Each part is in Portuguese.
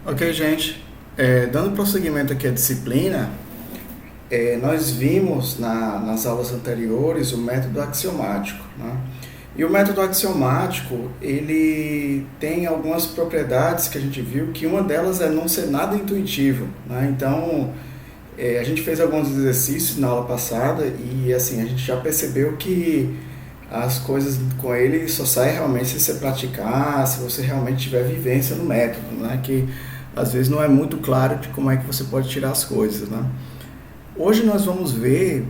Ok, gente. Dando prosseguimento aqui à disciplina, nós vimos nas aulas anteriores o método axiomático, né? E o método axiomático, ele tem algumas propriedades que a gente viu, que uma delas é não ser nada intuitivo, né? Então, a gente fez alguns exercícios na aula passada e assim, a gente já percebeu que as coisas com ele só saem realmente se você praticar, se você realmente tiver vivência no método, né? Que às vezes não é muito claro de como é que você pode tirar as coisas, né? Hoje nós vamos ver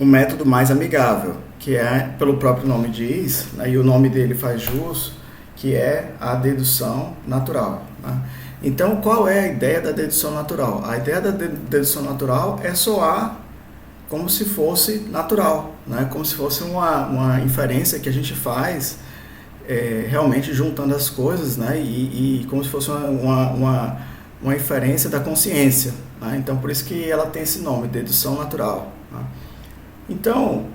um método mais amigável, que é, pelo próprio nome diz, né, e o nome dele faz jus, que é a dedução natural, né? Então, qual é a ideia da dedução natural? A ideia da dedução natural é soar como se fosse natural, né? Como se fosse uma inferência que a gente faz realmente juntando as coisas, né? E como se fosse uma inferência da consciência, né? Então, por isso que ela tem esse nome, dedução natural, né? Então,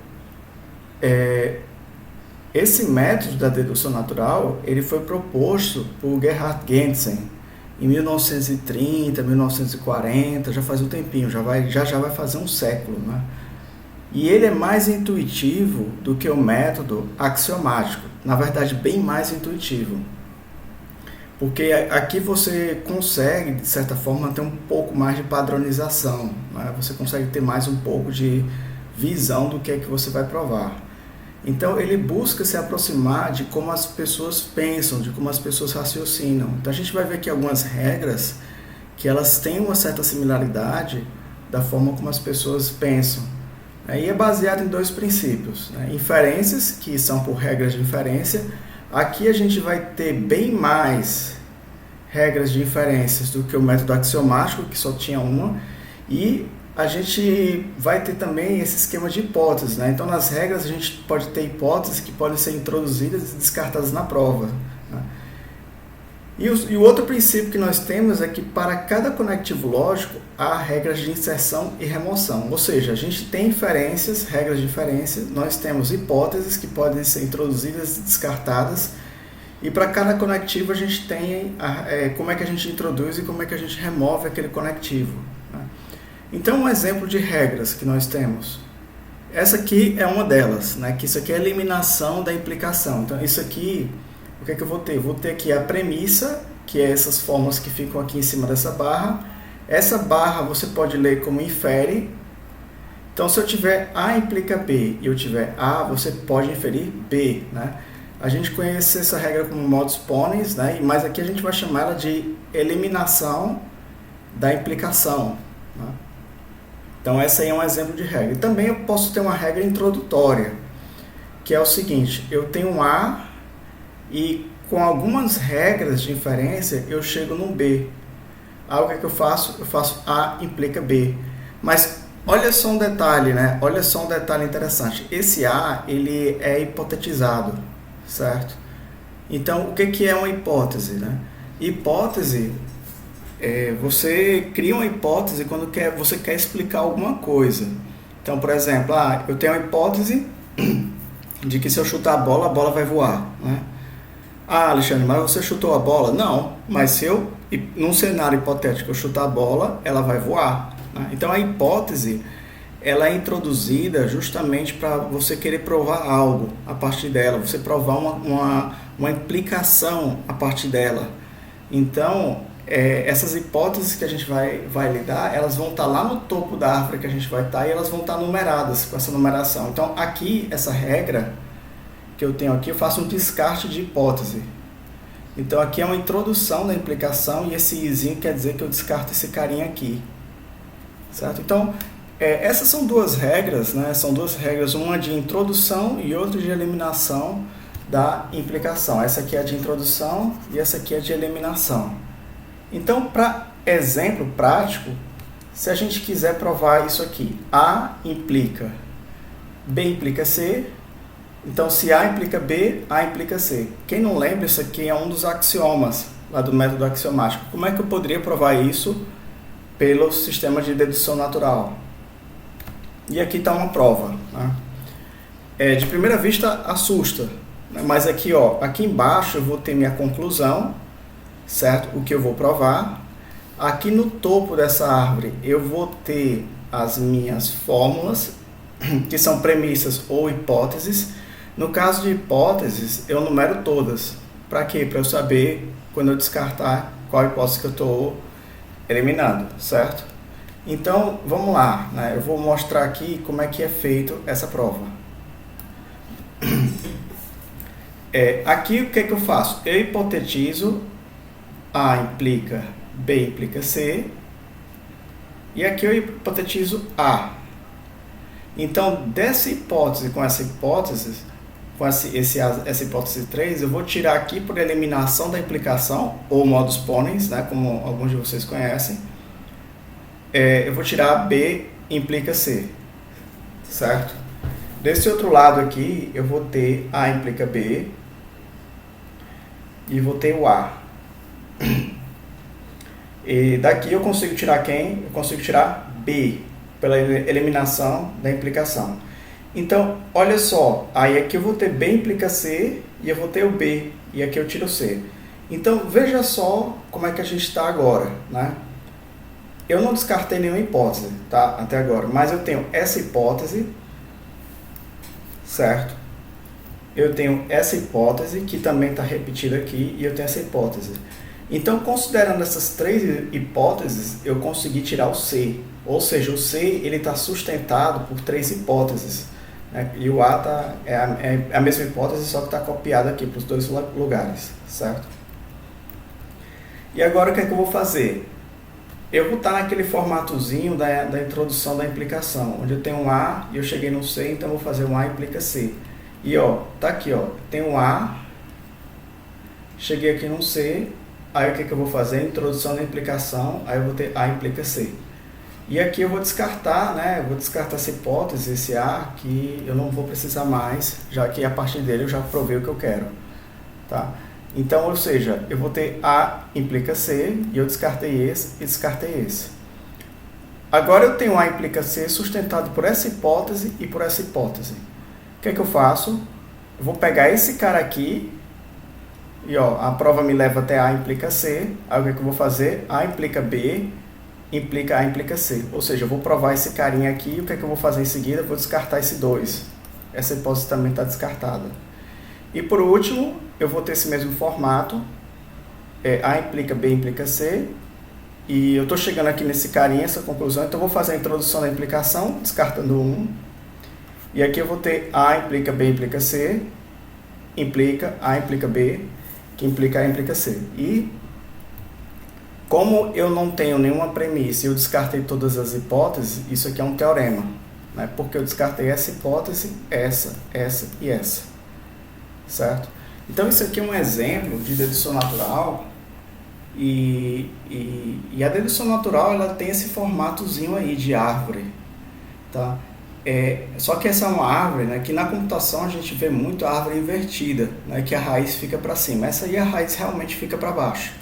esse método da dedução natural, ele foi proposto por Gerhard Gentzen em 1930, 1940, já faz um tempinho, já vai fazer um século, né? E ele é mais intuitivo do que o método axiomático, na verdade bem mais intuitivo, porque aqui você consegue, de certa forma, ter um pouco mais de padronização, né? Você consegue ter mais um pouco de visão do que é que você vai provar. Então ele busca se aproximar de como as pessoas pensam, de como as pessoas raciocinam. Então a gente vai ver aqui algumas regras que elas têm uma certa similaridade da forma como as pessoas pensam. E é baseado em dois princípios, né? Inferências, que são por regras de inferência. Aqui a gente vai ter bem mais regras de inferências do que o método axiomático, que só tinha uma. E a gente vai ter também esse esquema de hipóteses, né? Então, nas regras, a gente pode ter hipóteses que podem ser introduzidas e descartadas na prova, né? E o outro princípio que nós temos é que para cada conectivo lógico há regras de inserção e remoção. Ou seja, a gente tem inferências, regras de inferência, nós temos hipóteses que podem ser introduzidas e descartadas, e para cada conectivo a gente tem como é que a gente introduz e como é que a gente remove aquele conectivo, né? Então, um exemplo de regras que nós temos. Essa aqui é uma delas, né? Que isso aqui é a eliminação da implicação. Então, isso aqui, o que é que eu vou ter? Vou ter aqui a premissa, que é essas fórmulas que ficam aqui em cima dessa barra. Essa barra você pode ler como infere. Então, se eu tiver A implica B e eu tiver A, você pode inferir B, né? A gente conhece essa regra como modus ponens, né? Mas aqui a gente vai chamar ela de eliminação da implicação, né? Então, essa aí é um exemplo de regra. E também eu posso ter uma regra introdutória, que é o seguinte: eu tenho um A e com algumas regras de inferência eu chego num B. Aí o que é que eu faço? Eu faço A implica B. Mas olha só um detalhe, né? Olha só um detalhe interessante. Esse A, ele é hipotetizado, certo? Então, o que é uma hipótese, né? Hipótese, você cria uma hipótese quando você quer explicar alguma coisa. Então, por exemplo, eu tenho a hipótese de que se eu chutar a bola vai voar, né? Alexandre, mas você chutou a bola? Não, mas se eu, num cenário hipotético, eu chutar a bola, ela vai voar, né? Então, a hipótese, ela é introduzida justamente para você querer provar algo a partir dela, você provar uma implicação a partir dela. Então, essas hipóteses que a gente vai lidar, elas vão estar lá no topo da árvore que a gente vai estar e elas vão estar numeradas com essa numeração. Então, aqui, essa regra que eu tenho aqui, eu faço um descarte de hipótese. Então, aqui é uma introdução da implicação e esse izinho quer dizer que eu descarto esse carinha aqui, certo? Então, essas são duas regras, né? São duas regras, uma de introdução e outra de eliminação da implicação. Essa aqui é a de introdução e essa aqui é a de eliminação. Então, para exemplo prático, se a gente quiser provar isso aqui, A implica B implica C, então se A implica B, A implica C. Quem não lembra, isso aqui é um dos axiomas lá do método axiomático. Como é que eu poderia provar isso pelo sistema de dedução natural? E aqui está uma prova, né? De primeira vista assusta, né? Mas aqui, aqui embaixo eu vou ter minha conclusão. certo? O que eu vou provar. Aqui no topo dessa árvore eu vou ter as minhas fórmulas, que são premissas ou hipóteses. No caso de hipóteses, eu numero todas. Para quê? Para eu saber, quando eu descartar, qual hipótese que eu estou eliminando, certo? Então, vamos lá, né? Eu vou mostrar aqui como é que é feito essa prova. Aqui, o que é que eu faço? Eu hipotetizo, A implica B implica C, e aqui eu hipotetizo A. Então, dessa hipótese com essa hipótese, essa hipótese 3, eu vou tirar aqui por eliminação da implicação, ou modus ponens, né, como alguns de vocês conhecem. Eu vou tirar B implica C, certo? Desse outro lado aqui, eu vou ter A implica B, e vou ter o A. E daqui eu consigo tirar quem? Eu consigo tirar B, pela eliminação da implicação. Então, olha só, aí aqui eu vou ter B implica C, e eu vou ter o B, e aqui eu tiro o C. Então, veja só como é que a gente está agora, né? Eu não descartei nenhuma hipótese, tá? Até agora, mas eu tenho essa hipótese, certo? Eu tenho essa hipótese, que também está repetida aqui, e eu tenho essa hipótese. Então, considerando essas três hipóteses, eu consegui tirar o C. Ou seja, o C está sustentado por três hipóteses, né? E o A é a mesma hipótese, só que está copiada aqui para os dois lugares, certo? E agora o que é que eu vou fazer? Eu vou estar naquele formatozinho da introdução da implicação, onde eu tenho um A e eu cheguei no C, então eu vou fazer um A implica C. E ó, tá aqui, ó, tem um A, cheguei aqui no C, aí o que eu vou fazer? Introdução da implicação, aí eu vou ter A implica C. E aqui eu vou descartar, né? Eu vou descartar essa hipótese, esse A, que eu não vou precisar mais, já que a partir dele eu já provei o que eu quero, tá? Então, ou seja, eu vou ter A implica C, e eu descartei esse e descartei esse. Agora eu tenho A implica C sustentado por essa hipótese e por essa hipótese. O que é que eu faço? Eu vou pegar esse cara aqui, e ó, a prova me leva até A implica C, aí o que é que eu vou fazer? A implica B, implica A implica C. Ou seja, eu vou provar esse carinha aqui, e o que é que eu vou fazer em seguida? Eu vou descartar esse 2. Essa hipótese também está descartada. E por último, eu vou ter esse mesmo formato, A implica B implica C, e eu estou chegando aqui nesse carinha, essa conclusão, então eu vou fazer a introdução da implicação, descartando 1, e aqui eu vou ter A implica B implica C, implica A implica B, que implica A implica C. E como eu não tenho nenhuma premissa e eu descartei todas as hipóteses, isso aqui é um teorema, né? Porque eu descartei essa hipótese, essa e essa, certo? Então isso aqui é um exemplo de dedução natural, e a dedução natural ela tem esse formatozinho aí de árvore, tá? Só que essa é uma árvore, né, que na computação a gente vê muito a árvore invertida, né, que a raiz fica para cima. Essa aí a raiz realmente fica para baixo,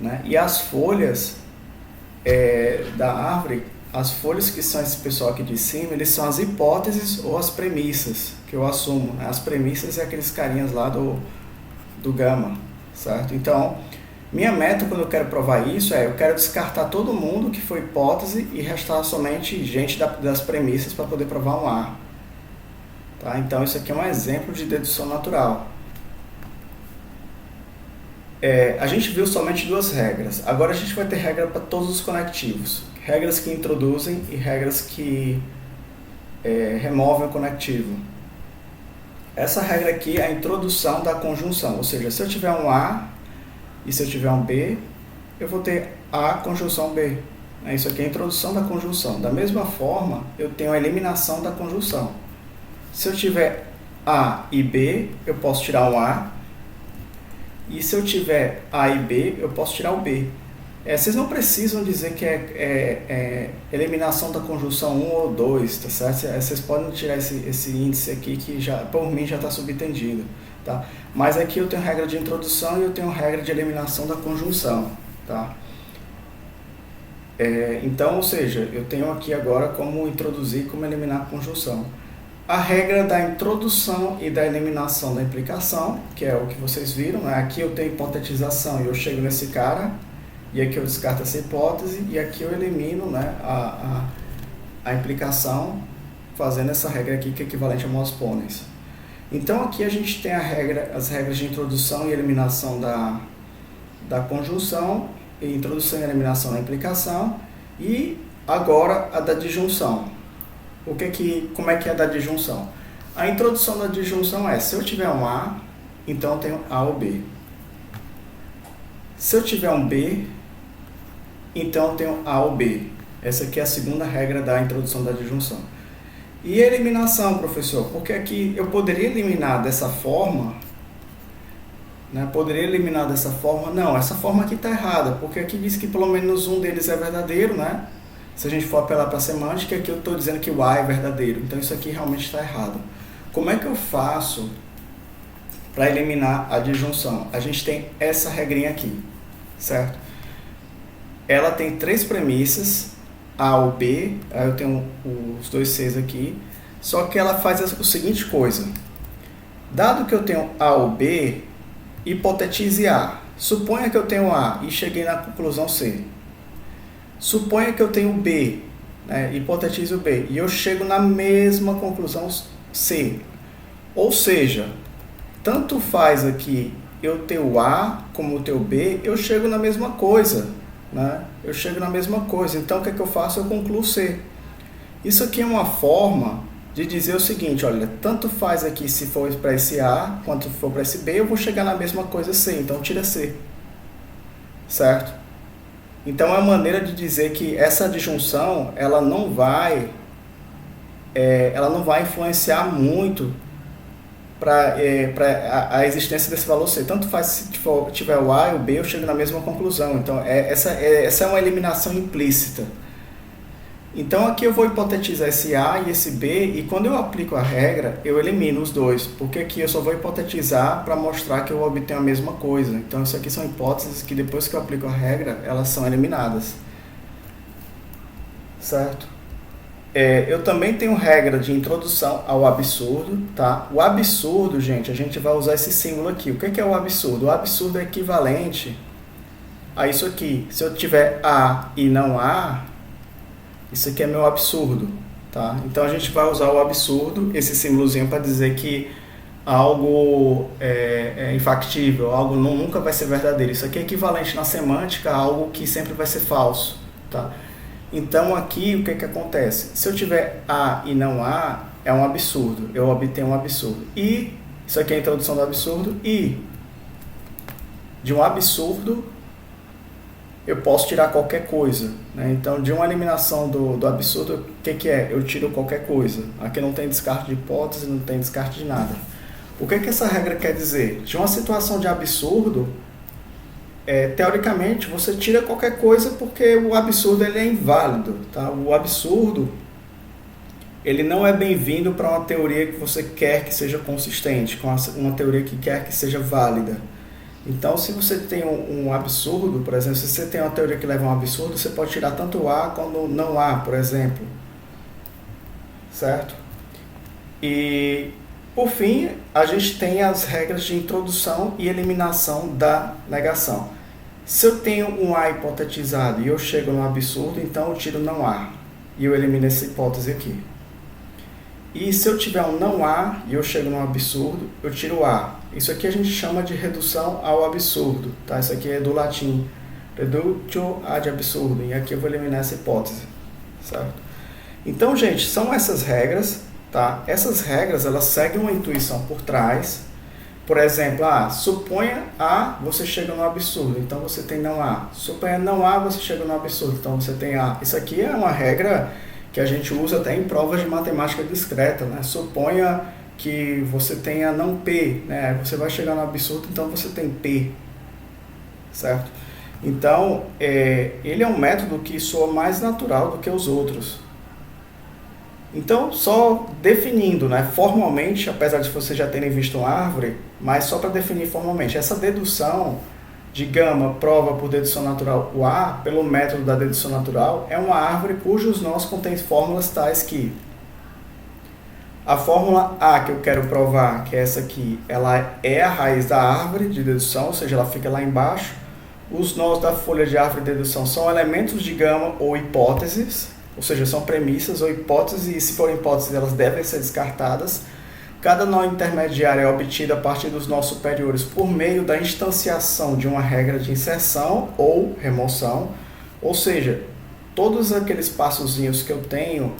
né? E as folhas da árvore, as folhas que são esse pessoal aqui de cima, eles são as hipóteses ou as premissas que eu assumo, né? As premissas é aqueles carinhas lá do gama, certo? Então, minha meta quando eu quero provar isso eu quero descartar todo mundo que foi hipótese e restar somente gente das premissas para poder provar um A. Tá? Então, isso aqui é um exemplo de dedução natural. A gente viu somente duas regras. Agora a gente vai ter regra para todos os conectivos. Regras que introduzem e regras que removem o conectivo. Essa regra aqui é a introdução da conjunção. Ou seja, se eu tiver um A e se eu tiver um B, eu vou ter A conjunção B. Isso aqui é a introdução da conjunção. Da mesma forma, eu tenho a eliminação da conjunção. Se eu tiver A e B, eu posso tirar um A. E se eu tiver A e B, eu posso tirar o B. Vocês não precisam dizer que é eliminação da conjunção 1 ou 2, tá certo? Vocês podem tirar esse índice aqui que já, por mim já está subentendido. Tá? Mas aqui eu tenho regra de introdução e eu tenho regra de eliminação da conjunção. Tá? Então, ou seja, eu tenho aqui agora como introduzir e como eliminar a conjunção. a regra da introdução e da eliminação da implicação, que é o que vocês viram, né? Aqui eu tenho hipotetização e eu chego nesse cara, e aqui eu descarto essa hipótese, e aqui eu elimino, né, a implicação, fazendo essa regra aqui que é equivalente a modus ponens. Então aqui a gente tem as regras de introdução e eliminação da conjunção, e introdução e eliminação da implicação, e agora a da disjunção. Como é que é a da disjunção? A introdução da disjunção é, se eu tiver um A, então eu tenho A ou B. Se eu tiver um B, então eu tenho A ou B. Essa aqui é a segunda regra da introdução da disjunção. E a eliminação, professor? Porque aqui eu poderia eliminar dessa forma, né? Poderia eliminar dessa forma? Não, essa forma aqui está errada, porque aqui diz que pelo menos um deles é verdadeiro, né? Se a gente for apelar para a semântica, aqui eu estou dizendo que o A é verdadeiro. Então isso aqui realmente está errado. Como é que eu faço para eliminar a disjunção? A gente tem essa regrinha aqui, certo? Ela tem 3 premissas, A ou B, aí eu tenho os 2 Cs aqui, só que ela faz a seguinte coisa. Dado que eu tenho A ou B, hipotetize A. Suponha que eu tenho A e cheguei na conclusão C. Suponha que eu tenho B, né? Hipotetize o B, e eu chego na mesma conclusão C. Ou seja, tanto faz aqui eu ter o A como ter o B, eu chego na mesma coisa, né? Eu chego na mesma coisa. Então o que é que eu faço? Eu concluo C. Isso aqui é uma forma de dizer o seguinte, olha, tanto faz aqui se for para esse A quanto for para esse B, eu vou chegar na mesma coisa C, então tira C. Certo? Então é uma maneira de dizer que essa disjunção ela não vai influenciar muito para a existência desse valor C. Tanto faz se tiver o A e o B, eu chego na mesma conclusão. Então essa é uma eliminação implícita. Então aqui eu vou hipotetizar esse A e esse B, e quando eu aplico a regra, eu elimino os dois, porque aqui eu só vou hipotetizar para mostrar que eu obtenho a mesma coisa. Então isso aqui são hipóteses que depois que eu aplico a regra, elas são eliminadas. Certo? Eu também tenho regra de introdução ao absurdo, tá? O absurdo, gente, a gente vai usar esse símbolo aqui. O que é o absurdo? O absurdo é equivalente a isso aqui. Se eu tiver A e não A, isso aqui é meu absurdo, tá? Então a gente vai usar o absurdo, esse símbolozinho, para dizer que algo é infactível, algo nunca vai ser verdadeiro. Isso aqui é equivalente na semântica a algo que sempre vai ser falso, tá? Então aqui o que acontece? Se eu tiver A e não A, é um absurdo, eu obtenho um absurdo. E isso aqui é a introdução do absurdo, e de um absurdo eu posso tirar qualquer coisa, né? Então, de uma eliminação do absurdo, o que é? Eu tiro qualquer coisa. Aqui não tem descarte de hipótese, não tem descarte de nada. O que essa regra quer dizer? De uma situação de absurdo, teoricamente, você tira qualquer coisa porque o absurdo ele é inválido, tá? O absurdo ele não é bem-vindo para uma teoria que você quer que seja consistente, com uma teoria que quer que seja válida. Então, se você tem um absurdo, por exemplo, se você tem uma teoria que leva a um absurdo, você pode tirar tanto A quanto não A, por exemplo. Certo? E, por fim, a gente tem as regras de introdução e eliminação da negação. Se eu tenho um A hipotetizado e eu chego no absurdo, então eu tiro não A. E eu elimino essa hipótese aqui. E se eu tiver um não A e eu chego no absurdo, eu tiro A. Isso aqui a gente chama de redução ao absurdo, tá? Isso aqui é do latim, reductio ad absurdum, e aqui eu vou eliminar essa hipótese, certo? Então, gente, são essas regras, tá? Essas regras, elas seguem uma intuição por trás. Por exemplo, suponha A, você chega no absurdo, então você tem não A. Suponha não A, você chega no absurdo, então você tem A. Isso aqui é uma regra que a gente usa até em provas de matemática discreta, né? Suponha que você tenha não P, né? Você vai chegar no absurdo, então você tem P, certo? Então, ele é um método que soa mais natural do que os outros. Então, só definindo, né, formalmente, apesar de vocês já terem visto uma árvore, mas só para definir formalmente, essa dedução de gama prova por dedução natural o A, pelo método da dedução natural, é uma árvore cujos nós contém fórmulas tais que A fórmula A que eu quero provar, que é essa aqui, ela é a raiz da árvore de dedução, ou seja, ela fica lá embaixo. Os nós da folha de árvore de dedução são elementos de gama ou hipóteses, ou seja, são premissas ou hipóteses, e se forem hipóteses, elas devem ser descartadas. Cada nó intermediário é obtido a partir dos nós superiores por meio da instanciação de uma regra de inserção ou remoção, ou seja, todos aqueles passozinhos que eu tenho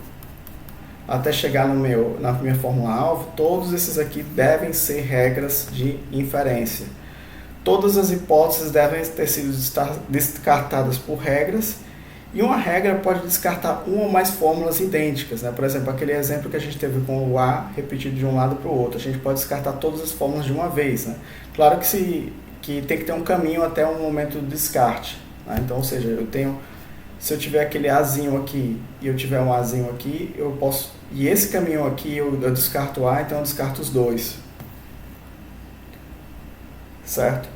até chegar na minha fórmula-alvo, todos esses aqui devem ser regras de inferência. Todas as hipóteses devem ter sido descartadas por regras, e uma regra pode descartar uma ou mais fórmulas idênticas, né? Por exemplo, aquele exemplo que a gente teve com o A repetido de um lado para o outro, a gente pode descartar todas as fórmulas de uma vez, né? Claro que tem que ter um caminho até um momento do descarte, né? Então, ou seja, se eu tiver aquele Azinho aqui e eu tiver um Azinho aqui, eu posso, e esse caminho aqui eu descarto o A, então eu descarto os dois, certo?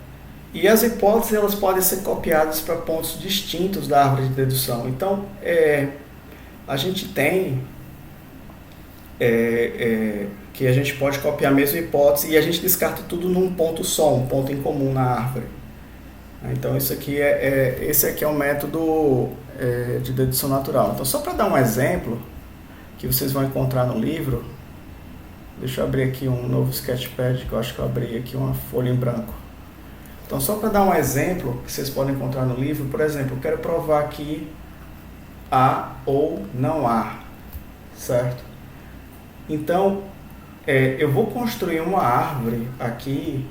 E as hipóteses, elas podem ser copiadas para pontos distintos da árvore de dedução. Então, a gente tem que a gente pode copiar a mesma hipótese e a gente descarta tudo num ponto só, um ponto em comum na árvore. Então, esse aqui é o método de dedução natural. Então, só para dar um exemplo, que vocês vão encontrar no livro, deixa eu abrir aqui um novo Sketchpad, que eu acho que eu abri aqui uma folha em branco. Então, só para dar um exemplo que vocês podem encontrar no livro, por exemplo, eu quero provar aqui há ou não há, certo? Então, eu vou construir uma árvore aqui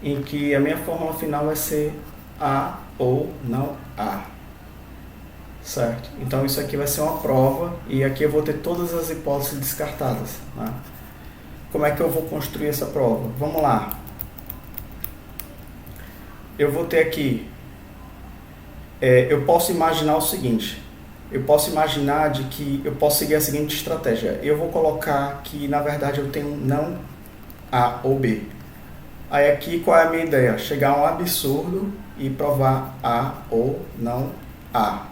em que a minha fórmula final vai ser há ou não há, certo? Então, isso aqui vai ser uma prova e aqui eu vou ter todas as hipóteses descartadas, né? Como é que eu vou construir essa prova? Vamos lá. Eu vou ter aqui, eu posso imaginar o seguinte, eu posso imaginar de que eu posso seguir a seguinte estratégia. Eu vou colocar que, na verdade, eu tenho não A ou B. Aí aqui, qual é a minha ideia? Chegar a um absurdo e provar A ou não A,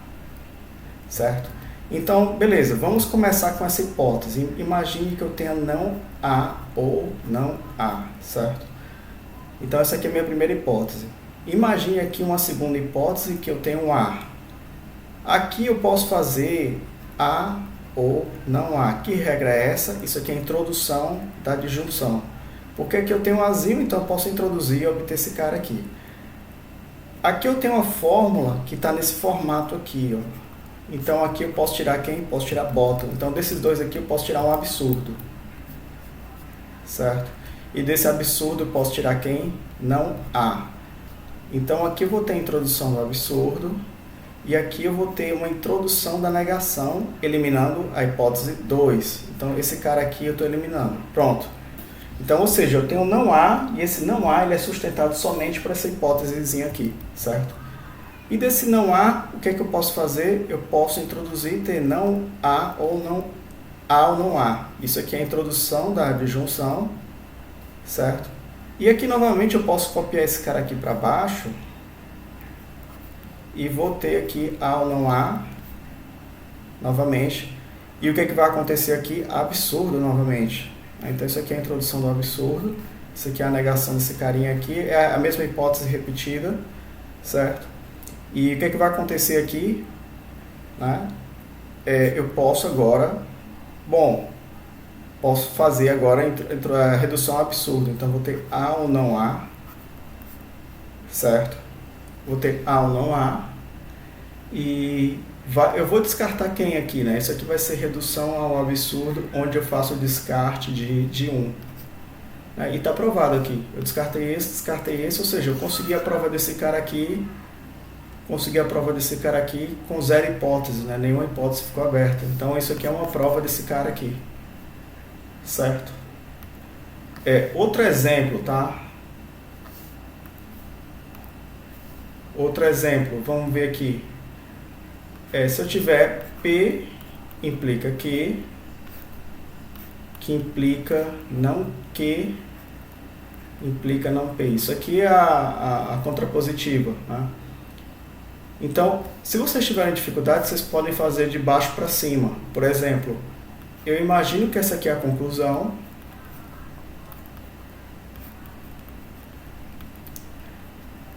certo? Então, beleza, vamos começar com essa hipótese. Imagine que eu tenha não A ou não A, certo? Então, essa aqui é a minha primeira hipótese. Imagine aqui uma segunda hipótese que eu tenho A. Aqui eu posso fazer A ou não A. Que regra é essa? Isso aqui é a introdução da disjunção. Porque aqui eu tenho um Azinho, então eu posso introduzir e obter esse cara aqui. Aqui eu tenho uma fórmula que está nesse formato aqui, ó. Então aqui eu posso tirar quem? Posso tirar bottom. Então desses dois aqui eu posso tirar um absurdo, certo? E desse absurdo eu posso tirar quem? Não A. Então aqui eu vou ter a introdução do absurdo e aqui eu vou ter uma introdução da negação, eliminando a hipótese 2. Então esse cara aqui eu estou eliminando. Pronto. Então, ou seja, eu tenho não A e esse não A ele é sustentado somente por essa hipótesezinha aqui, certo? E desse não A, o que é que eu posso fazer? Eu posso introduzir e ter não A ou não A. Isso aqui é a introdução da disjunção, certo? E aqui novamente eu posso copiar esse cara aqui para baixo e vou ter aqui A ou não A novamente. E o que é que vai acontecer aqui? Absurdo novamente. Então isso aqui é a introdução do absurdo, isso aqui é a negação desse carinha aqui, é a mesma hipótese repetida, certo? E o que é que vai acontecer aqui? Né? Eu posso agora, posso fazer agora a redução ao absurdo. Então, vou ter A ou não A, certo? Vou ter A ou não A. E eu vou descartar quem aqui, né? Isso aqui vai ser redução ao absurdo, onde eu faço o descarte de 1. E está provado aqui. Eu descartei esse, ou seja, eu consegui a prova desse cara aqui, com zero hipótese, né? Nenhuma hipótese ficou aberta. Então, isso aqui é uma prova desse cara aqui. Certo? Outro exemplo, tá? Outro exemplo, vamos ver aqui. Se eu tiver P implica que implica não que, implica não P. Isso aqui é a contrapositiva, né? Então, se vocês tiverem dificuldade, vocês podem fazer de baixo para cima. Por exemplo, eu imagino que essa aqui é a conclusão.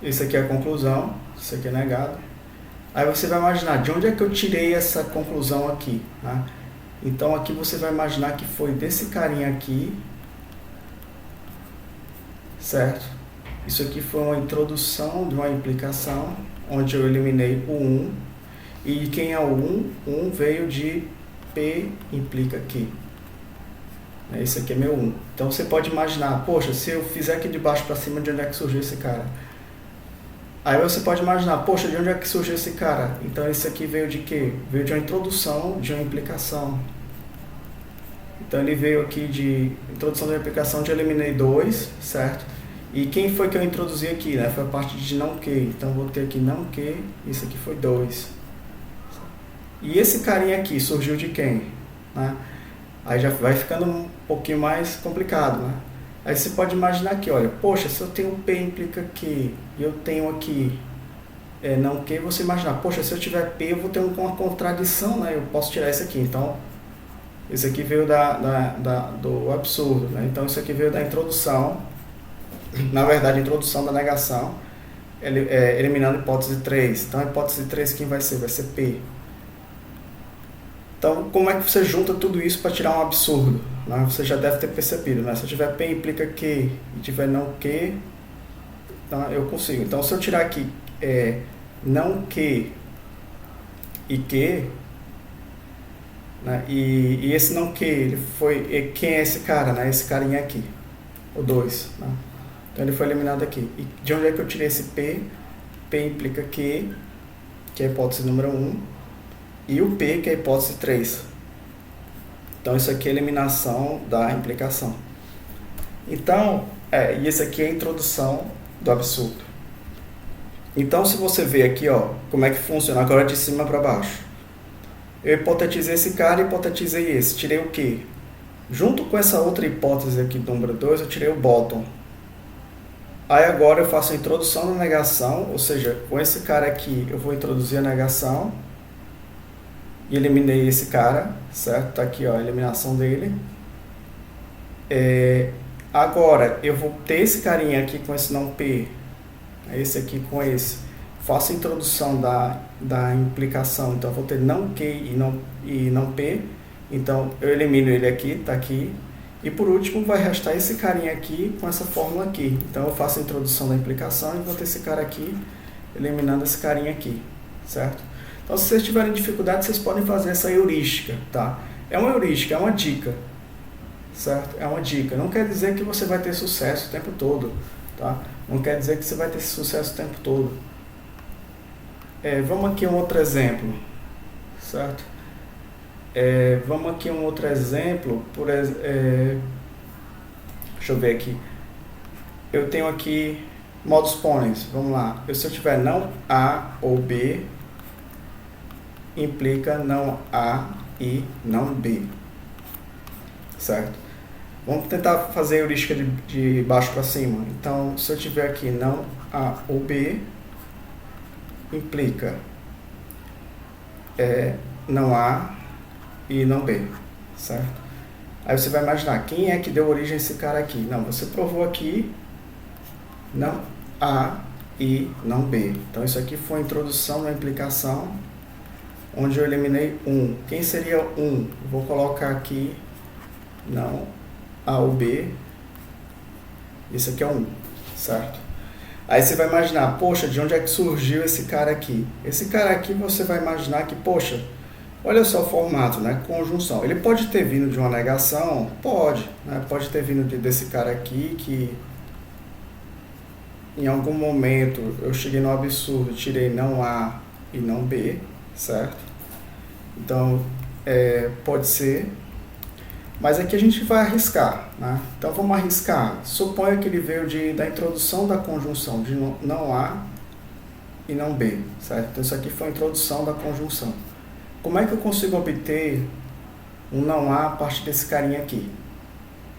Isso aqui é a conclusão, isso aqui é negado. Aí você vai imaginar, de onde é que eu tirei essa conclusão aqui, né? Então aqui você vai imaginar que foi desse carinha aqui, certo? Isso aqui foi uma introdução de uma implicação, onde eu eliminei o 1. E quem é o 1? 1 veio de P implica que. Esse aqui é meu 1. Então você pode imaginar, poxa, se eu fizer aqui de baixo para cima, de onde é que surgiu esse cara? Aí você pode imaginar, poxa, de onde é que surgiu esse cara? Então esse aqui veio de quê? Veio de uma introdução, de uma implicação. Então ele veio aqui de introdução de uma implicação, onde eu eliminei 2, certo? E quem foi que eu introduzi aqui, né? Foi a parte de não que. Então vou ter aqui não que, isso aqui foi 2. E esse carinha aqui surgiu de quem? Né? Aí já vai ficando um pouquinho mais complicado, né? Aí você pode imaginar aqui, olha, poxa, se eu tenho P implica que, e eu tenho aqui não que, você imaginar, poxa, se eu tiver P eu vou ter uma contradição, né? Eu posso tirar isso aqui, então, esse aqui veio do absurdo, né? Então isso aqui veio da introdução, na verdade, a introdução da negação, eliminando a hipótese 3. Então a hipótese 3 quem vai ser? Vai ser P. Então, como é que você junta tudo isso para tirar um absurdo? Né? Você já deve ter percebido, né? Se eu tiver P implica que e tiver não que, tá? Eu consigo. Então, se eu tirar aqui não que e que, né? E esse não que, ele foi, quem é esse cara? Né? Esse carinha aqui, o 2. Né? Então, ele foi eliminado aqui. E de onde é que eu tirei esse P? P implica que é a hipótese número 1. E o P, que é a hipótese 3. Então, isso aqui é a eliminação da implicação. Então, e esse aqui é a introdução do absurdo. Então, se você ver aqui, ó, como é que funciona, agora de cima para baixo. Eu hipotetizei esse cara e hipotetizei esse. Tirei o quê? Junto com essa outra hipótese aqui do número 2, eu tirei o bottom. Aí agora eu faço a introdução da negação, ou seja, com esse cara aqui eu vou introduzir a negação. E eliminei esse cara, certo? Tá aqui, ó, a eliminação dele. Agora, eu vou ter esse carinha aqui com esse não P, esse aqui com esse. Faço a introdução da implicação, então eu vou ter não Q e não P. Então, eu elimino ele aqui, tá aqui. E por último, vai restar esse carinha aqui com essa fórmula aqui. Então, eu faço a introdução da implicação e vou ter esse cara aqui, eliminando esse carinha aqui, certo? Então, se vocês tiverem dificuldade, vocês podem fazer essa heurística, tá? É uma heurística, é uma dica, certo? É uma dica. Não quer dizer que você vai ter sucesso o tempo todo, tá? Não quer dizer que você vai ter sucesso o tempo todo. Vamos aqui a um outro exemplo, certo? Vamos aqui a um outro exemplo, deixa eu ver aqui. Eu tenho aqui modus ponens, vamos lá. Se eu tiver não A ou B, implica não A e não B, certo? Vamos tentar fazer a heurística de baixo para cima. Então, se eu tiver aqui não A ou B, implica não A e não B, certo? Aí você vai imaginar, quem é que deu origem a esse cara aqui? Não, você provou aqui não A e não B. Então, isso aqui foi a introdução da implicação, onde eu eliminei 1. Quem seria 1? Vou colocar aqui não A ou B. Isso aqui é 1, certo? Aí você vai imaginar, poxa, de onde é que surgiu esse cara aqui? Esse cara aqui você vai imaginar que, poxa, olha só o formato, né? Conjunção. Ele pode ter vindo de uma negação? Pode, né? Pode ter vindo desse cara aqui que em algum momento eu cheguei no absurdo, tirei não A e não B, certo? Então, pode ser, mas aqui a gente vai arriscar, né? Então vamos arriscar. Suponha que ele veio da introdução da conjunção de não A e não B, certo? Então isso aqui foi a introdução da conjunção. Como é que eu consigo obter um não A partir desse carinha aqui?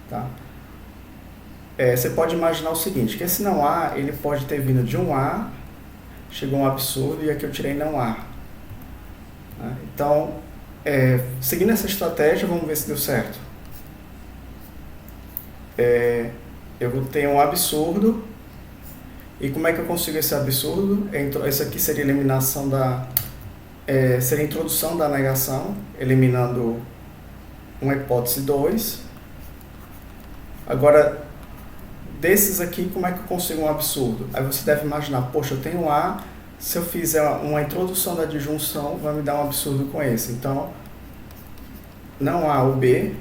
Tá? Você pode imaginar o seguinte, que esse não A, ele pode ter vindo de um A, chegou um absurdo e aqui eu tirei não A. Então, seguindo essa estratégia, vamos ver se deu certo. Eu vou ter um absurdo. E como é que eu consigo esse absurdo? Esse aqui seria a eliminação seria a introdução da negação, eliminando uma hipótese 2. Agora, desses aqui, como é que eu consigo um absurdo? Aí você deve imaginar, poxa, eu tenho A, se eu fizer uma introdução da disjunção, vai me dar um absurdo com esse. Então, não A ou B.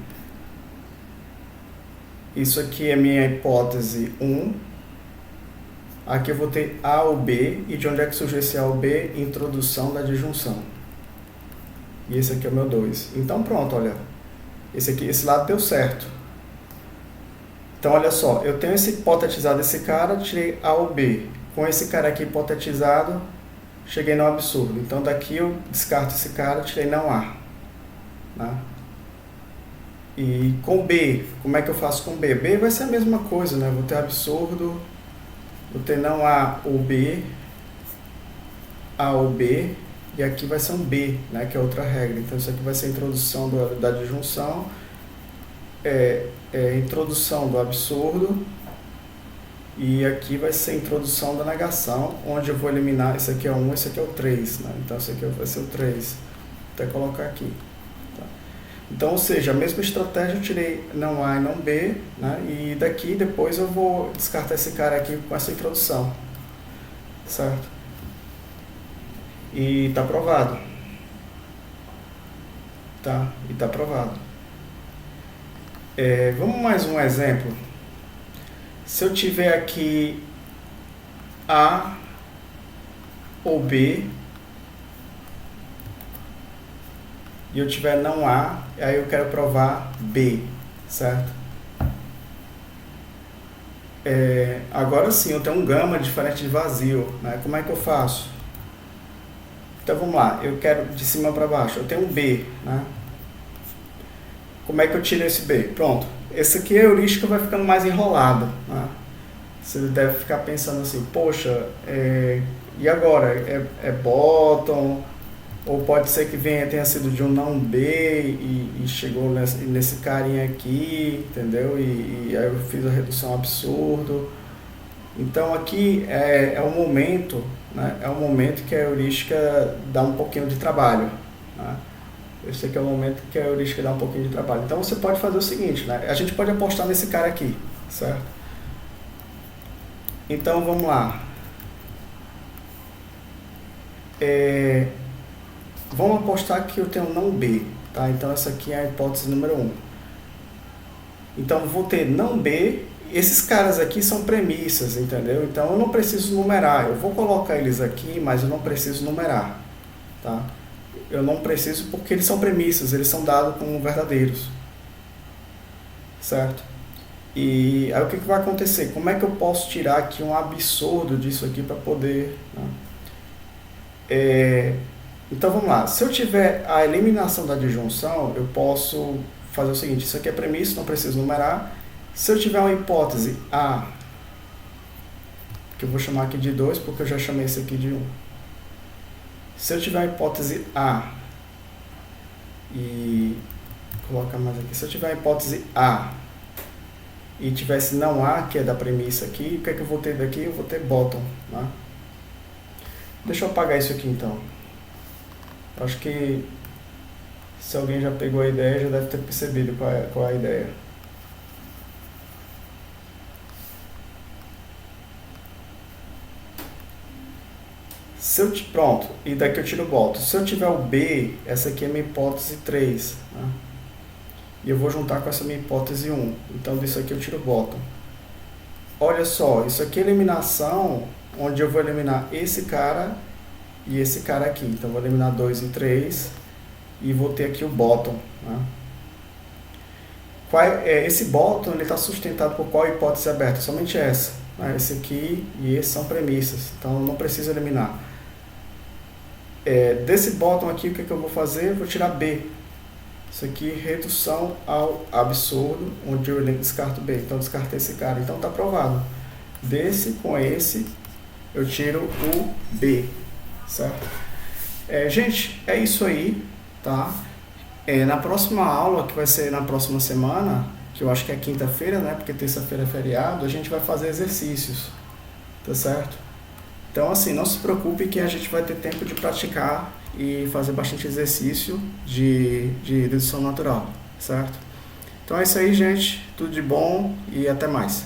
Isso aqui é minha hipótese 1. Aqui eu vou ter A ou B, e de onde é que surgiu esse A ou B? Introdução da disjunção. E esse aqui é o meu 2. Então pronto, olha. Esse lado deu certo. Então olha só, eu tenho esse hipotetizado desse cara, tirei A ou B. Com esse cara aqui hipotetizado, cheguei no absurdo. Então daqui eu descarto esse cara, tirei não A. Né? E com B, como é que eu faço com B? B vai ser a mesma coisa, né? Vou ter absurdo, vou ter não A ou B, A ou B, e aqui vai ser um B, né? Que é outra regra. Então isso aqui vai ser a introdução da disjunção, introdução do absurdo, e aqui vai ser a introdução da negação, onde eu vou eliminar, esse aqui é o 1, esse aqui é o 3, né? Então esse aqui vai ser o 3, vou até colocar aqui. Então, ou seja, a mesma estratégia eu tirei não A e não B, né? E daqui depois eu vou descartar esse cara aqui com essa introdução, certo? E tá aprovado, tá? E tá aprovado. Vamos mais um exemplo. Se eu tiver aqui A ou B, e eu tiver não A, aí eu quero provar B, certo? Agora sim, eu tenho um gama diferente de vazio, né? Como é que eu faço? Então vamos lá, eu quero de cima para baixo, eu tenho um B, né? Como é que eu tiro esse B? Pronto, esse aqui a heurística vai ficando mais enrolado, né? Você deve ficar pensando assim, poxa, e agora? É bottom? Ou pode ser que tenha sido de um não B e chegou nesse carinha aqui, entendeu? E aí eu fiz a redução absurdo. Então aqui é um momento, né? É um momento que a heurística dá um pouquinho de trabalho, né? Esse aqui é o momento que a heurística dá um pouquinho de trabalho. Então você pode fazer o seguinte, né? A gente pode apostar nesse cara aqui, certo? Então vamos lá. Vamos apostar que eu tenho não B, tá? Então essa aqui é a hipótese número 1. Então eu vou ter não B, esses caras aqui são premissas, entendeu? Então eu não preciso numerar, eu vou colocar eles aqui, mas eu não preciso numerar, tá? Eu não preciso porque eles são premissas, eles são dados como verdadeiros, certo? E aí o que vai acontecer? Como é que eu posso tirar aqui um absurdo disso aqui para poder... Né? Então vamos lá, se eu tiver a eliminação da disjunção, eu posso fazer o seguinte, isso aqui é premissa, não preciso numerar. Se eu tiver uma hipótese A, que eu vou chamar aqui de 2, porque eu já chamei esse aqui de 1. Se eu tiver a hipótese A, e colocar mais aqui, se eu tiver a hipótese A, e tivesse não A, que é da premissa aqui, o que é que eu vou ter daqui? Eu vou ter bottom, né? Deixa eu apagar isso aqui então. Acho que se alguém já pegou a ideia, já deve ter percebido qual é a ideia. Pronto, e daqui eu tiro o bottom. Se eu tiver o B, essa aqui é minha hipótese 3. Né? E eu vou juntar com essa minha hipótese 1. Então disso aqui eu tiro o bottom. Olha só, isso aqui é eliminação, onde eu vou eliminar esse cara e esse cara aqui. Então, vou eliminar 2 e 3 e vou ter aqui o bottom. Né? Esse bottom está sustentado por qual hipótese aberta? Somente essa. Né? Esse aqui e esse são premissas, então não preciso eliminar. Desse bottom aqui, o que eu vou fazer? Eu vou tirar B. Isso aqui, redução ao absurdo, onde eu descarto B. Então, descartei esse cara. Então, está aprovado. Desse com esse, eu tiro o B. Certo? Gente, é isso aí, tá? Na próxima aula, que vai ser na próxima semana, que eu acho que é quinta-feira, né? Porque terça-feira é feriado, a gente vai fazer exercícios, tá certo? Então, assim, não se preocupe que a gente vai ter tempo de praticar e fazer bastante exercício de dedução natural, certo? Então é isso aí, gente. Tudo de bom e até mais.